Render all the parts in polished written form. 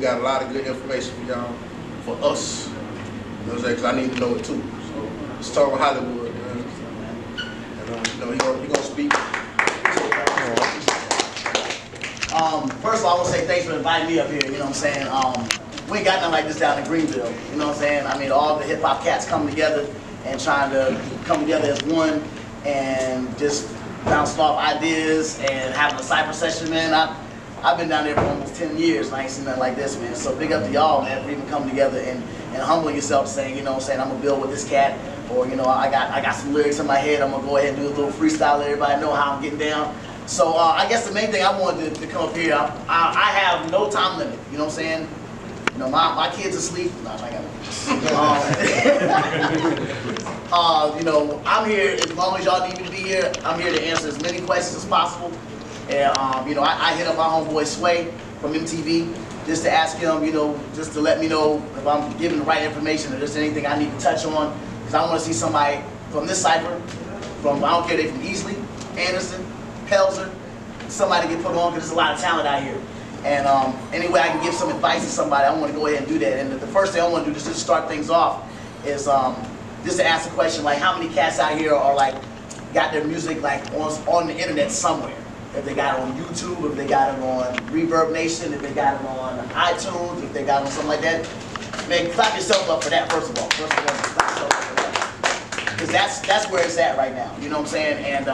got a lot of good information for y'all, for us. You know what I'm saying? Because I need to know it too. So let's talk about Hollywood, man. And you know, he gonna speak. First of all, I want to say thanks for inviting me up here. You know what I'm saying? We ain't got nothing like this down in Greenville. You know what I'm saying? I mean, all the hip hop cats coming together and trying to come together as one and just bouncing off ideas and having a cypher session, man. I've been down there for almost 10 years and I ain't seen nothing like this, man. So big up to y'all, man, for even coming together and humbling yourself, saying, you know what I'm saying, I'm gonna build with this cat, or you know, I got some lyrics in my head, I'm gonna go ahead and do a little freestyle, let everybody know how I'm getting down. So I guess the main thing I wanted to come up here, I have no time limit, you know what I'm saying? You know, my kids asleep. No, I got you know, I'm here as long as y'all need me to be here. I'm here to answer as many questions as possible. And you know, I hit up my homeboy Sway from MTV just to ask him, you know, just to let me know if I'm giving the right information or just anything I need to touch on. Because I want to see somebody from this cipher, from, I don't care if they from Easley, Anderson, Pelzer, somebody get put on, because there's a lot of talent out here. And any way I can give some advice to somebody, I want to go ahead and do that. And the first thing I want to do just to start things off is just to ask the question, like, how many cats out here are like got their music like on the internet somewhere? If they got it on YouTube, if they got it on Reverb Nation, if they got it on iTunes, if they got it on something like that, man, clap yourself up for that. First of all, clap yourself up for that, because that's where it's at right now. You know what I'm saying? And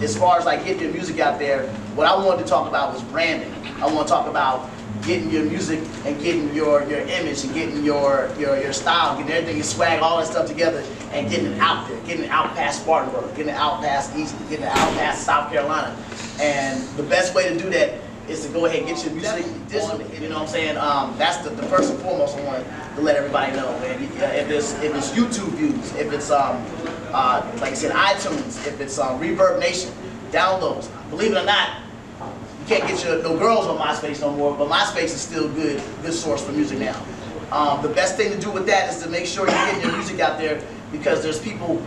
as far as like getting your music out there, what I wanted to talk about was branding. I want to talk about getting your music and getting your image and getting your style, getting everything, your swag, all that stuff together and getting it out there, getting it out past Spartanburg, getting it out past Easley, getting it out past South Carolina. And the best way to do that is to go ahead and get your music on it. You know what I'm saying? That's the first and foremost I want to let everybody know. Man. If it's YouTube views, if it's like I said, iTunes, if it's Reverb Nation, downloads. Believe it or not, you can't get no girls on MySpace no more, but MySpace is still a good source for music now. The best thing to do with that is to make sure you're getting your music out there, because there's people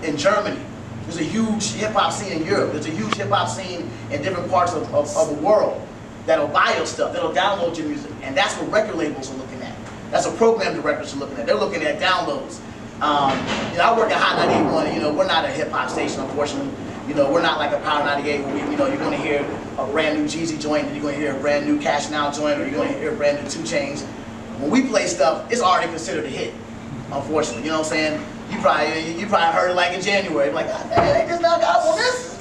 in Germany. There's a huge hip-hop scene in Europe. There's a huge hip-hop scene in different parts of the world that'll buy your stuff, that'll download your music. And that's what record labels are looking at. That's what program directors are looking at. They're looking at downloads. You know, I work at Hot 91, you know, we're not a hip-hop station, unfortunately. You know, we're not like a Power 98 where you know, you're going to hear a brand new Jeezy joint, and you're going to hear a brand new Cash Now joint, or you're going to hear a brand new 2 Chainz. When we play stuff, it's already considered a hit, unfortunately. You know what I'm saying? You probably heard it like in January, like, God damn, they just now got on this.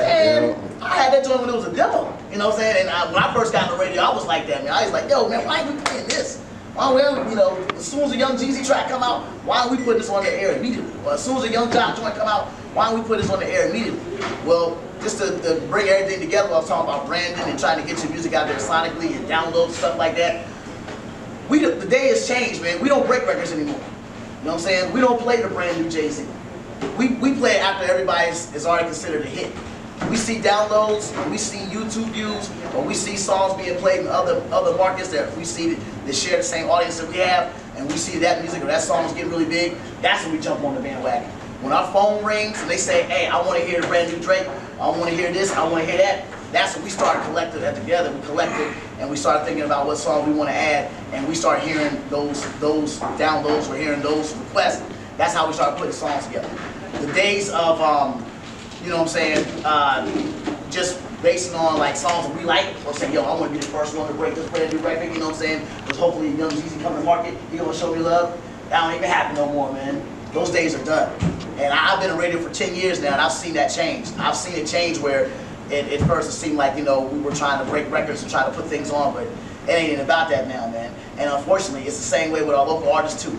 And I had that joint when it was a demo. You know what I'm saying? And when I first got on the radio, I was like that, man. I was like, yo, man, why ain't we playing this? Why we, you know, as soon as a Young Jeezy track come out, why don't we put this on the air immediately? Or as soon as a Young Jock joint come out, why don't we put this on the air immediately? Well, just to bring everything together, I was talking about branding and trying to get your music out there sonically and download stuff like that. The day has changed, man. We don't break records anymore. You know what I'm saying? We don't play the brand new Jay-Z. We play it after everybody is already considered a hit. We see downloads, we see YouTube views, or we see songs being played in other markets that we see that share the same audience that we have, and we see that music or that song is getting really big. That's when we jump on the bandwagon. When our phone rings and they say, hey, I want to hear the brand new Drake, I want to hear this, I want to hear that, that's when we started collecting that together. We collected and we started thinking about what song we want to add, and we start hearing those downloads or hearing those requests. That's how we started putting songs together. The days of, you know what I'm saying, just basing on like songs that we like, or saying, yo, I want to be the first one to break this brand new record, you know what I'm saying? Because hopefully Young Jeezy come to market, he gonna show me love. That don't even happen no more, man. Those days are done. And I've been in radio for 10 years now, and I've seen that change. I've seen it change where at first it seemed like, you know, we were trying to break records and try to put things on, but it ain't about that now, man. And unfortunately, it's the same way with our local artists too.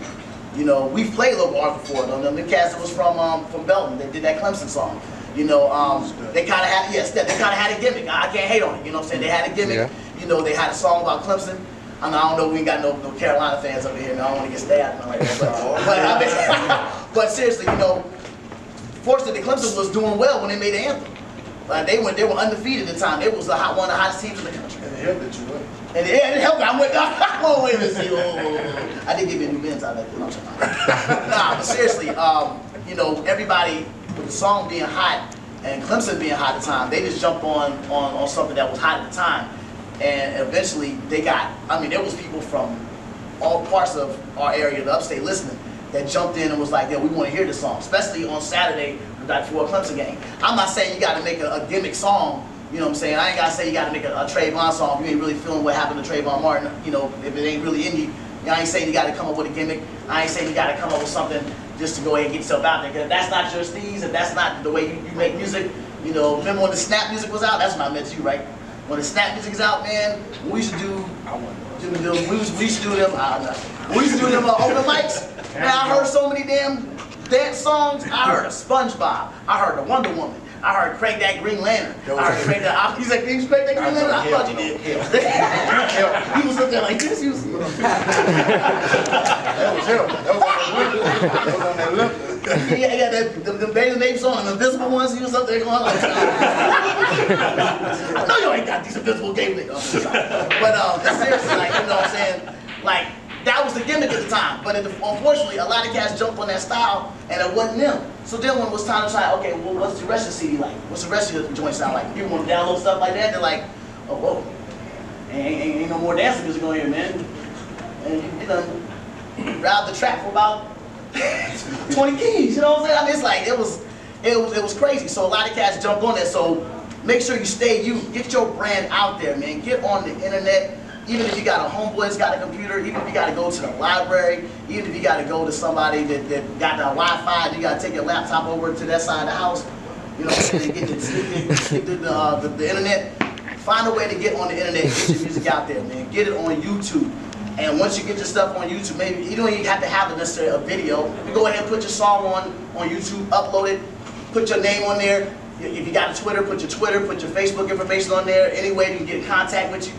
You know, we've played local artists before. The cast that was from Belton, they did that Clemson song. You know, they kind of had, yes, they kind of had a gimmick. I can't hate on it. You know what I'm saying? They had a gimmick. Yeah. You know, they had a song about Clemson. I don't know, we ain't got no Carolina fans over here. Man. I don't want to get stabbed like that. But seriously, you know, fortunately, Clemson was doing well when they made the anthem. They were undefeated at the time. They was one of the hottest teams in the country. And it helped that you went. And it helped. I went. Wait a minute. See, I did give you a new Benz out of that. Nah, but seriously, you know, everybody with the song being hot and Clemson being hot at the time, they just jumped on something that was hot at the time. And eventually they got, I mean, there was people from all parts of our area, the upstate, listening, that jumped in and was like, yo, we want to hear this song, especially on Saturday before a Clemson game. I'm not saying you got to make a gimmick song, you know what I'm saying? I ain't got to say you got to make a Trayvon song if you ain't really feeling what happened to Trayvon Martin, you know, if it ain't really in you. I ain't saying you got to come up with a gimmick. I ain't saying you got to come up with something just to go ahead and get yourself out there. Because if that's not your steez, if that's not the way you make music, you know, remember when the Snap music was out? That's when I met you, right? When the Snap music is out, man, we used to do, we used to do them open mics. Man, I heard so many damn dance songs. I heard a SpongeBob. I heard the Wonder Woman. I heard Crank That Green Lantern. I heard Crank That. He's like, did you crank that Green Lantern? I thought you did. He was up there like this. He was. That was him. That was on that lip. Yeah, yeah, the Baby Napes on, the invisible ones. He was up there going like, I know you ain't got these invisible game niggas. But seriously, like, you know what I'm saying? Like, that was the gimmick at the time, but unfortunately, a lot of cats jumped on that style, and it wasn't them. So then when it was time to try, okay, well, what's the rest of the CD like? What's the rest of the joint sound like? People want to download stuff like that, they're like, oh, whoa, ain't no more dancing music on here, man. And you done robbed the track for about 20 keys, you know what I'm saying? I mean, it's like, it was crazy. So a lot of cats jumped on that, so make sure you stay you. Get your brand out there, man. Get on the internet. Even if you got a homeboy that's got a computer, even if you got to go to the library, even if you got to go to somebody that got the Wi-Fi, and you got to take your laptop over to that side of the house, you know, and get the internet. Find a way to get on the internet, get your music out there, man. Get it on YouTube. And once you get your stuff on YouTube, maybe you don't even have to have necessarily a video. You go ahead and put your song on YouTube, upload it, put your name on there. If you got a Twitter, put your Facebook information on there. Any way you can get in contact with you.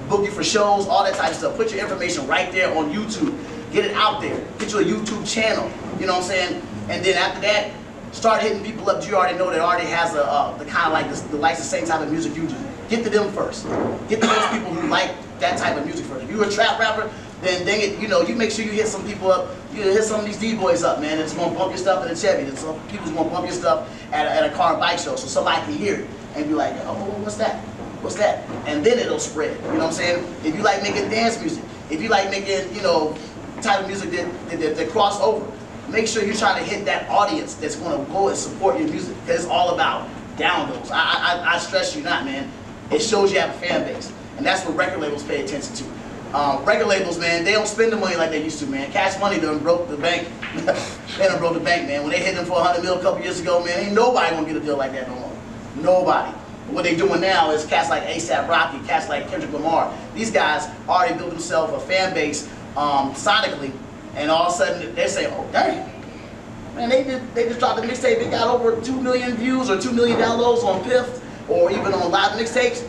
Book you for shows, all that type of stuff. Put your information right there on YouTube. Get it out there. Get you a YouTube channel. You know what I'm saying? And then after that, start hitting people up that you already know that already has the kind of like likes the same type of music you do. Get to them first. Get to those people who like that type of music first. If you're a trap rapper, then dang it, you know, you make sure you hit some people up. You hit some of these D-boys up, man. It's gonna bump your stuff in a Chevy. There's some people's gonna bump your stuff at a car and bike show, so somebody can hear it and be like, oh, what's that? What's that? And then it'll spread. You know what I'm saying? If you like making dance music, if you like making, you know, type of music that cross over, make sure you're trying to hit that audience that's going to go and support your music. Because it's all about downloads. I stress you not, man. It shows you have a fan base. And that's what record labels pay attention to. Record labels, man, they don't spend the money like they used to, man. Cash Money done broke the bank. They done broke the bank, man. When they hit them for $100 million a couple years ago, man, ain't nobody going to get a deal like that no more. Nobody. What they're doing now is cats like A$AP Rocky, cats like Kendrick Lamar. These guys already built themselves a fan base sonically, and all of a sudden they're saying, oh, dang. Man, they just dropped a mixtape. It got over 2 million views or 2 million downloads on Piff or even on live mixtapes.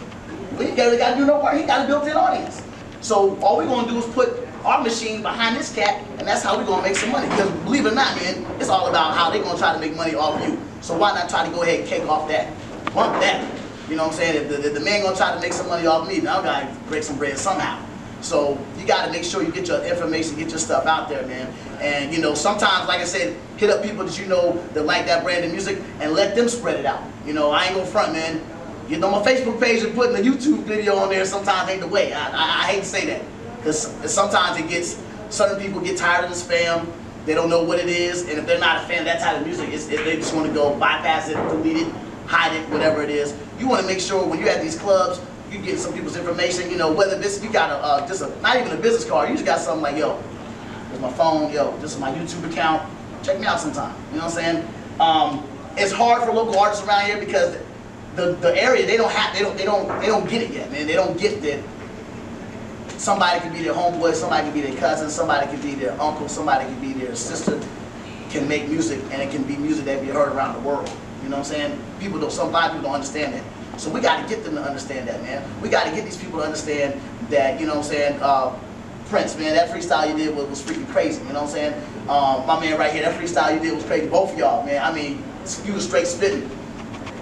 We ain't really got to do no work. He got a built-in audience. So all we're going to do is put our machine behind this cat, and that's how we're going to make some money. Because believe it or not, man, it's all about how they're going to try to make money off you. So why not try to go ahead and cake off that? Bump that. You know what I'm saying? If the man gonna try to make some money off me, now I gotta break some bread somehow. So you gotta make sure you get your information, get your stuff out there, man. And you know, sometimes, like I said, hit up people that you know that like that brand of music and let them spread it out. You know, I ain't gonna front, man. You know, my Facebook page and putting a YouTube video on there sometimes ain't the way. I hate to say that. Because sometimes it gets, certain people get tired of the spam. They don't know what it is. And if they're not a fan of that type of music, they just wanna go bypass it, delete it, hide it, whatever it is. You want to make sure when you're at these clubs, you get some people's information. You know, whether this you got not even a business card, you just got something like, yo, here's my phone, yo, this is my YouTube account. Check me out sometime. You know what I'm saying? It's hard for local artists around here because the area they don't get it yet, man. They don't get that somebody could be their homeboy, somebody could be their cousin, somebody could be their uncle, somebody could be their sister, can make music, and it can be music that be heard around the world. You know what I'm saying? Some people don't understand that. So we got to get them to understand that, man. We got to get these people to understand that, you know what I'm saying, Prince, man, that freestyle you did was freaking crazy, you know what I'm saying? My man right here, that freestyle you did was crazy. Both of y'all, man, I mean, you was straight spitting.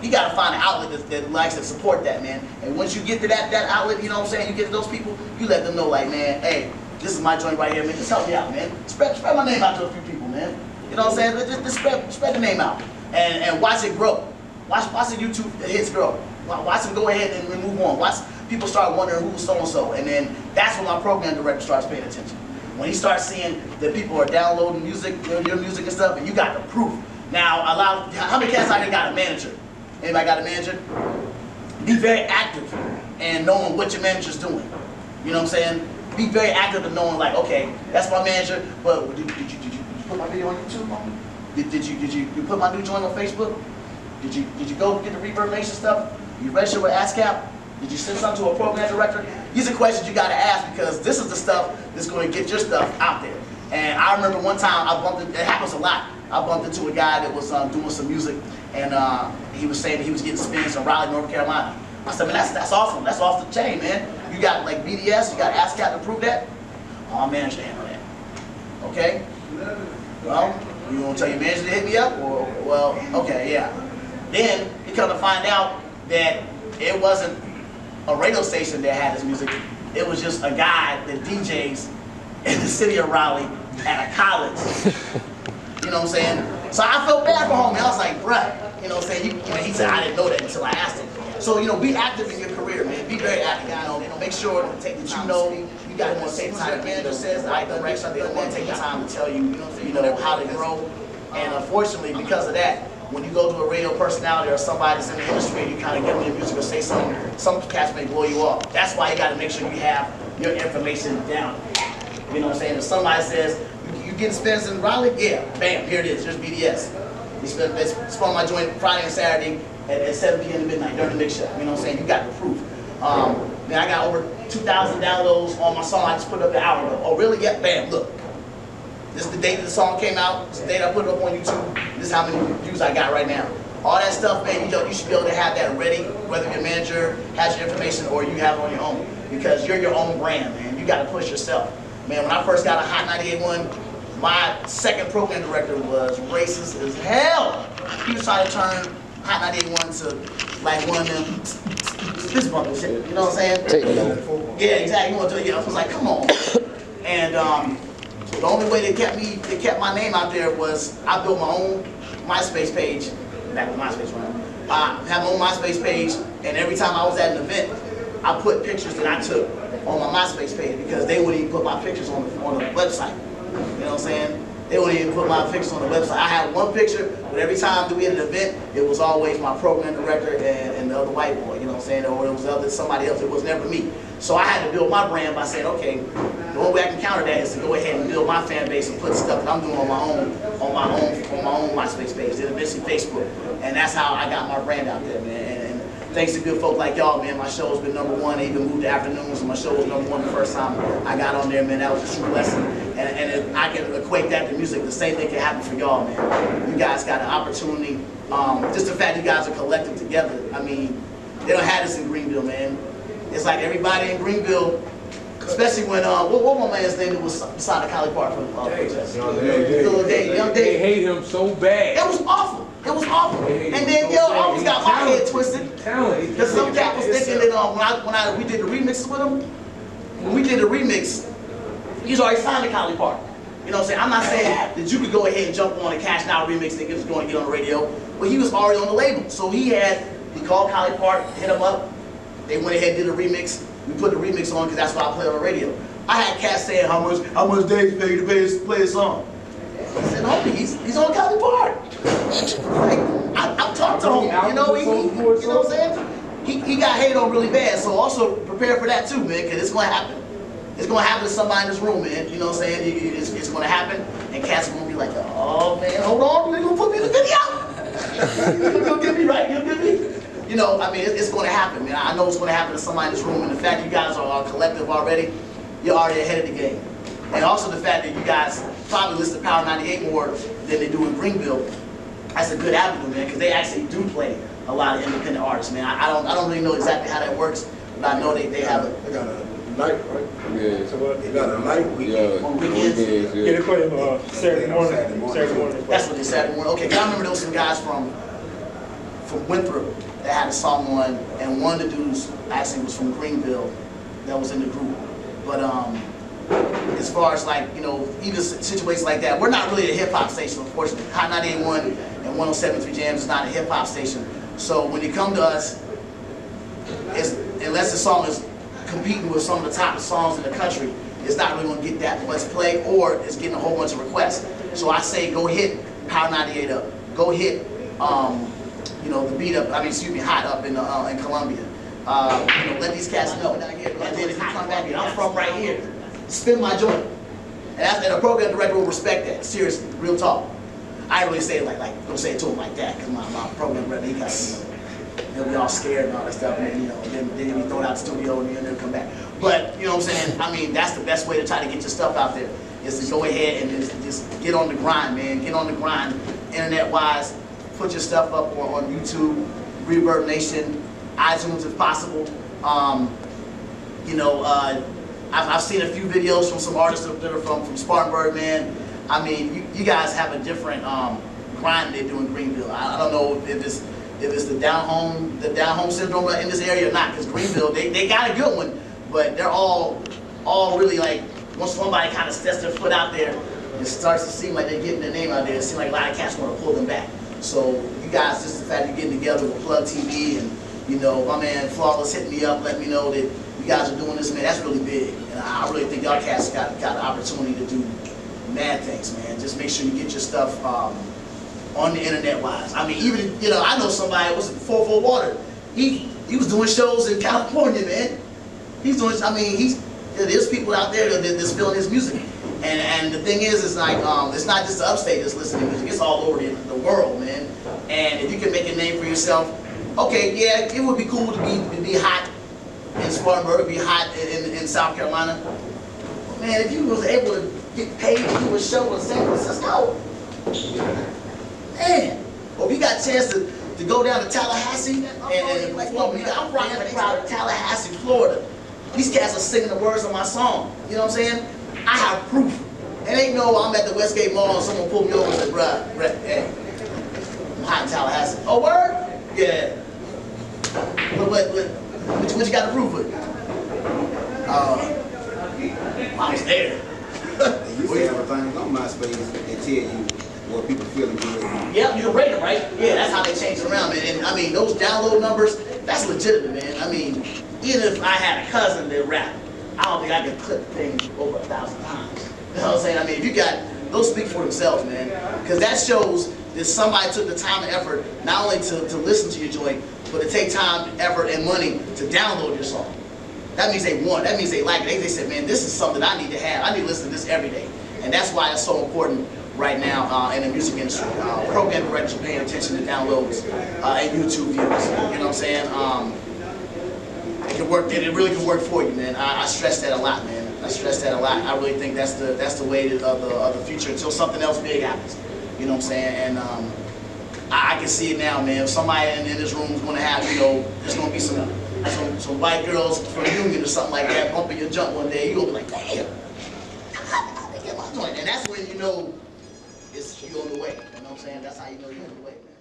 You got to find an outlet that likes to support that, man. And once you get to that outlet, you know what I'm saying, you get to those people, you let them know, like, man, hey, this is my joint right here, man, just help me out, man. Spread my name out to a few people, man. You know what I'm saying? Just spread the name out. And watch it grow. Watch the YouTube hits grow. Watch them go ahead and move on. Watch people start wondering who's so-and-so, and then that's when my program director starts paying attention. When he starts seeing that people are downloading music, your music and stuff, and you got the proof. Now, how many cats out here got a manager? Anybody got a manager? Be very active in knowing what your manager's doing. You know what I'm saying? Be very active in knowing, like, okay, that's my manager, but did you put my video on YouTube? Did you put my new joint on Facebook? Did you go get the Reverb Nation stuff? You register with ASCAP? Did you send something to a program director? These are questions you got to ask, because this is the stuff that's going to get your stuff out there. And I remember one time it happens a lot. I bumped into a guy that was doing some music, and he was saying that he was getting spins in Raleigh, North Carolina. I said, man, that's awesome. That's off the chain, man. You got like BDS, you got ASCAP to prove that? Oh, I'm managed to handle that. Okay? Well, you want to tell your manager to hit me up? Or, well, okay, yeah. Then you come to find out that it wasn't a radio station that had his music. It was just a guy that DJs in the city of Raleigh at a college. You know what I'm saying? So I felt bad for homie. I was like, bruh, you know what I'm saying? He said I didn't know that until I asked him. So, be active in your career, man. Be very active. Make sure that you know you got to take the time. The manager says the right direction. They don't want to take the time to tell you, how to grow. And unfortunately, because of that, when you go to a radio personality or somebody that's in the industry and you kind of give them your music or say something, some cats may blow you off. That's why you got to make sure you have your information down. You know what I'm saying? If somebody says, you getting spins in Raleigh? Yeah, bam, here it is. Here's BDS. They spun my joint Friday and Saturday at 7 p.m. to midnight during the mix show. You know what I'm saying? You got the proof. Man, I got over 2,000 downloads on my song I just put up an hour ago. Oh, really? Yeah, bam, look. This is the date that the song came out. This is the date I put it up on YouTube. This is how many views I got right now. All that stuff, man, you should be able to have that ready, whether your manager has your information or you have it on your own. Because you're your own brand, man. You got to push yourself. Man, when I first got a Hot 98.1, my second program director was racist as hell. He was trying to turn Hot 98.1 to like one of them fist bump and shit. You know what I'm saying? Yeah, exactly. You want to do it? Yeah, I was like, come on. And the only way they kept my name out there was I built my own MySpace page. Back when MySpace ran. I had my own MySpace page, and every time I was at an event, I put pictures that I took on my MySpace page because they wouldn't even put my pictures on the website. You know what I'm saying? They wouldn't even put my pictures on the website. I had one picture, but every time that we had an event, it was always my program director and the other white boy, you know what I'm saying? Or it was somebody else. It was never me. So I had to build my brand by saying, okay, the only way I can counter that is to go ahead and build my fan base and put stuff that I'm doing on my own MySpace page, then eventually Facebook. And that's how I got my brand out there, man. And thanks to good folk like y'all, man, my show's been #1. I even moved to afternoons, and my show was #1 the first time I got on there, man. That was a true blessing. And I can equate that to music. The same thing can happen for y'all, man. You guys got an opportunity. Just the fact you guys are collected together. I mean, they don't have this in Greenville, man. It's like everybody in Greenville, especially when what my man's name was beside the College Park for protest. Young Dave. They hate him so bad. It was awful. It was awful. And then I always got my head twisted. Because some cat was thinking that when we did the remix with him, when we did the remix, he's already signed to College Park. You know what I'm saying? I'm not saying that you could go ahead and jump on a Cash Now remix that was going to get on the radio, but he was already on the label. So he called College Park, hit him up. They went ahead and did a remix. We put the remix on because that's what I play on the radio. I had cats saying how much Dave paid to play a song. I said, homie, he's on College Park. Like, I've talked to him, you know what I'm saying? He got hate on really bad, so also prepare for that too, man, because it's going to happen. It's going to happen to somebody in this room, man. You know what I'm saying? It's going to happen, and cats are going to be like, oh, man, hold on, they're going to put me in the video. You'll get me right, you'll get me. You know, I mean, it's going to happen, man. I know it's going to happen to somebody in this room, and the fact you guys are collective already, you're already ahead of the game. And also the fact that you guys probably listen to Power 98 more than they do in Greenville, that's a good avenue, man, because they actually do play a lot of independent artists, man. I don't really know exactly how that works, but I know they have They got a night, right? Yeah. So what? They got a night weekend. on weekends. Yeah, they play him Saturday morning. Saturday morning. That's what they Saturday morning. Okay, 'cause I remember there was some guys from Winthrop that had a song on, and one of the dudes actually was from Greenville that was in the group. But as far as like, you know, even situations like that, we're not really a hip hop station, unfortunately. Hot 98.1 and 107.3 Jams is not a hip hop station. So when you come to us, unless the song is competing with some of the top songs in the country, it's not really going to get that much play, or it's getting a whole bunch of requests. So I say go hit Power 98 up, go hit you know, the beat up. I mean, excuse me, hot up in Columbia. You know, let these cats know. And then if you come back here, I'm from right here. Spin my joint. And the program director will respect that. Seriously, real talk. I ain't really say it don't say it to him like that, because my program director, he got, he'll be all scared and all that stuff, and you know, then he'll be thrown out the studio and then come back. But you know what I'm saying? I mean, that's the best way to try to get your stuff out there, is to go ahead and just get on the grind, man. Get on the grind, internet-wise. Put your stuff up on YouTube, Reverb Nation, iTunes if possible. You know, I've seen a few videos from some artists that are from Spartanburg, man. I mean, you guys have a different grind they do in Greenville. I don't know if it's the down home syndrome in this area or not, because Greenville, they got a good one, but they're all really like, once somebody kind of steps their foot out there, it starts to seem like they're getting their name out there. It seems like a lot of cats want to pull them back. So you guys, just the fact you're getting together with Plug TV, and you know, my man Flawless hit me up, let me know that you guys are doing this, man. That's really big, and I really think y'all cats got the opportunity to do mad things, man. Just make sure you get your stuff on the internet wise. I mean, even, you know, I know somebody was 44 Water. He was doing shows in California, man. He's doing. I mean, there's people out there that's feeling his music. And the thing is, it's like, it's not just the upstate that's listening to music, it's all over the world, man. And if you can make a name for yourself, okay, yeah, it would be cool to be hot in Spartanburg, be hot in South Carolina. But man, if you was able to get paid to do a show in San Francisco, man, or if you got a chance to go down to Tallahassee and perform, I'm rocking the crowd in Tallahassee, Florida. These cats are singing the words of my song, you know what I'm saying? I have proof. It ain't no I'm at the Westgate Mall and someone pulled me over and said, bruh, hey, I'm hot in Tallahassee. Oh, word? Yeah. What you got to prove with? I was there. You say everything on MySpace, they tell you what people feel and do. Yeah, you can rate it, right? Yeah, that's how they change it around, man. And I mean, those download numbers, that's legitimate, man. I mean, even if I had a cousin that rapped, I don't think I could clip things over 1,000 times. You know what I'm saying? I mean, if you got, those speak for themselves, man. Because that shows that somebody took the time and effort not only to listen to your joint, but to take time, effort, and money to download your song. That means they want, that means they like it. They said, man, this is something I need to have. I need to listen to this every day. And that's why it's so important right now in the music industry. Program directors are paying attention to downloads and YouTube views. You know what I'm saying? It can work. It really can work for you, man. I stress that a lot, man. I stress that a lot. I really think that's the way of the future until something else big happens. You know what I'm saying? And I can see it now, man. If somebody in this room is going to have, you know, there's going to be some white girls from Union or something like that bumping your jump one day, you're going to be like, damn, I get my joint. And that's when you know you on the way. You know what I'm saying? That's how you know you're on the way, man.